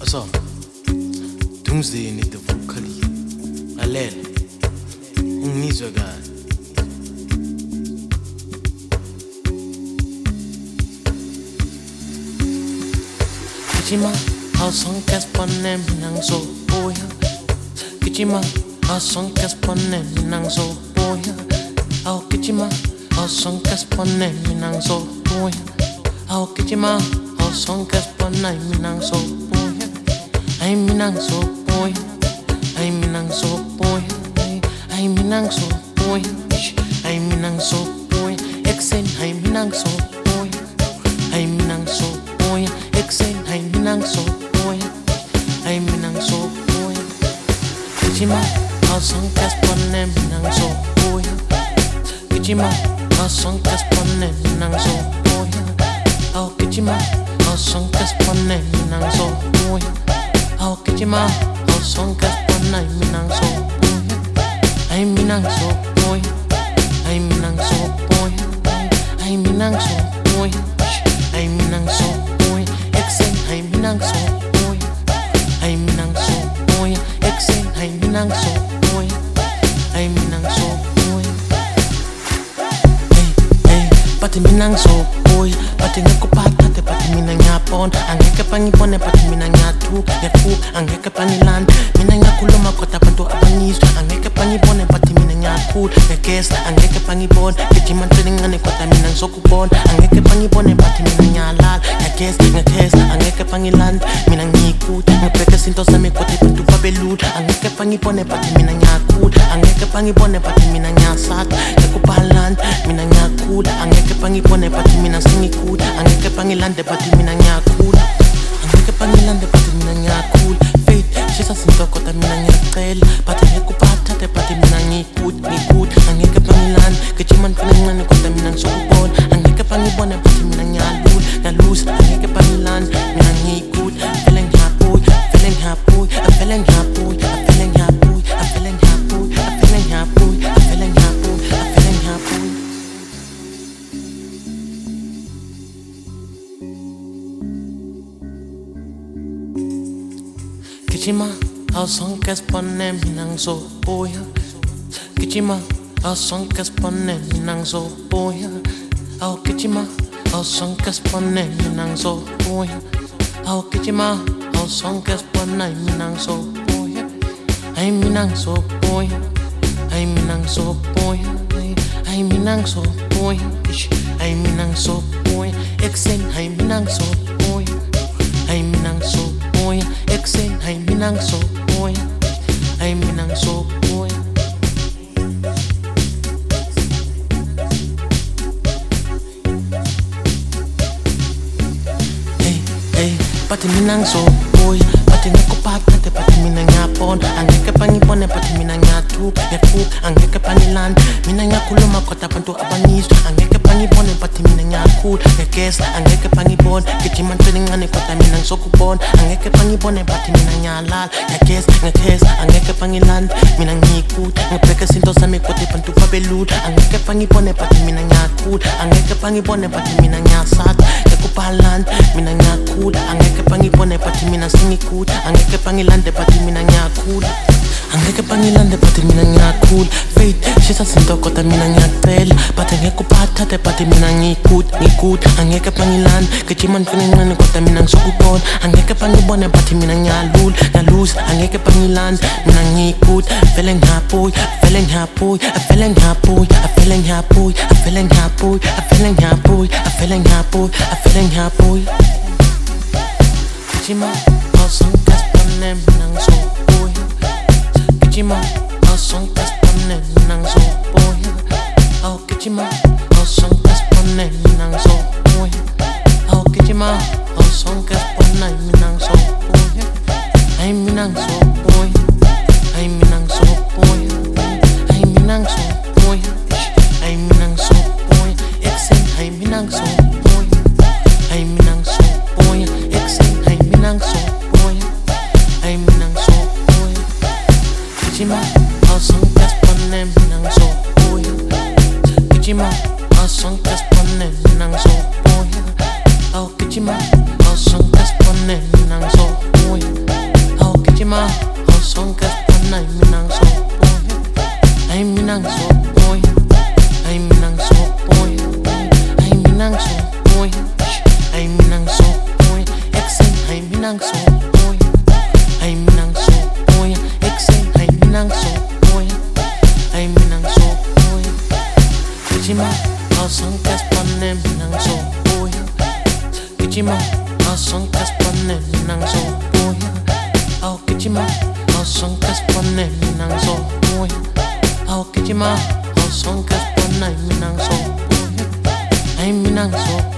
So, Doomsday in the vocally. Alel, ungizwe kahle. Gijima, awusonke sibone mina ngizobuya. Gijima, awusonke sibone mina ngizobuya. Awu gijima, awusonke sibone mina ngizobuya. Awu gijima, awusonke sibone mina ngizobuya. Ay mina ngizobuya. Ay mina ngizobuya. Ay mina ngizobuya. Ay mina ngizobuya. Ekuseni ay mina ngizobuya. Ay mina ngizobuya. Ekuseni ay mina ngizobuya. Ay mina ngizobuya. Gijima, awusonke sibone mina ngizobuya. Gijima, awusonke sibone mina ngizobuya. Awu gijima, awusonke sibone mina ngizobuya. Awu gijima, awusonke sibone mina ngizobuya. Ay mina ngizobuya. Ay mina ngizobuya. Ay mina ngizobuya. Ay mina ngizobuya. Ekuseni ay mina ngizobuya. Ay mina ngizobuya. Ekuseni ay mina ngizobuya. Ay mina ngizobuya. Bathi mina ngizobuya. Bathi ngikuphathe bathi mina ngiyabona. Angeke bangibone bathi mina ngiyathuka. Ngefuka angeke bangilanda. Mina ngiyakhuluma kodwa abantu abangizwa. Angeke bangibone bathi mina ngiyakhula. Ngegesa angeke bangibone. Gijima ncane kodwa mina ngizokubona. Angeke bangibone bathi mina ngiyalala. Ngegesa angeke bangilanda. Mina ngiyikude ngibheke izinto zami kodwa abantu babelula. Angeke bangibone bathi mina ngiyakhula. Angeke bangibone bathi mina ngiyasaka. Ngekuphalanda mina ngiyakhula. Angeke bangibone bathi mina sengikude. Angeke bangilande bathi mina ngiyakhula. Angeke bangilande bathi mina ngiyakhula. Faith shisa izinto kodwa mina ngiyacela. Bathi ngekuphathe bathi mina ngikude. Angeke bangilande. Gijima ncane kodwa mina ngizokubona. Angeke bangibone bathi mina ngiyaluza. Angeke bangilande mina ngikude. Feeling happy, feeling happy, I'm feeling happy, I'm feeling happy, I'm feeling happy, I'm feeling happy, I'm feeling happy, I'm feeling happy. Gijima, awusonke sibone mina ngizobuya. Gijima, awusonke sibone mina ngizobuya. Awu gijima, awusonke sibone mina ngizobuya. Awu gijima, awusonke sibone mina ngizobuya. Ay mina ngizobuya. Ay mina ngizobuya. Ay mina ngizobuya. Ay mina ngizobuya. Ekuseni ay mina ngizobuya. Ay mina ngizobuya. Ekuseni ay mina ngizobuya. Ay mina ngizobuya. Bathi mina ngizobuya. Bathi ngikuphathe bathi mina ngiyabona. Angeke bangibone bathi mina ngiyathuka. Ngefuka angeke bangilanda. Mina ngiyakhuluma kodwa abantu abangizwa. Angeke bangibone bathi mina ngiyakhula. Ngegesa angeke bangibone. Gijima ncane kodwa mina ngizokubona. Angeke bangibone bathi mina ngiyalala. Ngegesa angeke bangilanda. Mina ngiyikude ngibheke izinto zami kodwa abantu babelula. Angeke bangibone bathi mina ngiyakhula. Angeke bangibone bathi mina ngiyasaka. Ngekuphalanda mina ngiyakhula. Angeke bangibone bathi mina sengikude. Angeke bangilande bathi mina ngiyakhula. Angeke bangilande bathi mina ngiyakhula. Faith shisa izinto kodwa mina ngiyacela. Bathi ngekuphathe bathi mina ngikude. Angeke bangilande. Gijima ncane kodwa mina ngizokubona. Angeke bangibone bathi mina ngiyaluza. Angeke bangilande mina ngikude. Feeling happy, feeling happy, I'm feeling happy, I'm feeling happy, I'm feeling happy, I'm feeling happy, I'm feeling happy, I'm feeling happy. Gijima, awusonke sibone mina ngizobuya. Gijima, awusonke sibone mina ngizobuya. Awu gijima, awusonke sibone mina ngizobuya. Awu gijima, awusonke sibone mina ngizobuya. Ay mina ngizobuya. Ay mina ngizobuya. Ay mina ngizobuya. Ay mina ngizobuya. Ekuseni ay mina ngizobuya. Ay mina ngizobuya. Ekuseni ay mina ngizobuya. Ay mina ngizobuya. Gijima, awusonke sibone mina ngizobuya. Gijima, awusonke sibone mina ngizobuya. Awu gijima, awusonke sibone mina ngizobuya. minang so boy. Ay minang so boy. Ik say ay minang so boy. Ay minang so boy. Kichima asang kas panne minang so boy. Kichima asang kas panne minang so boy. Au kichima asang kas panne minang so boy. Au kichima asang kas panne minang so boy. Ay minang so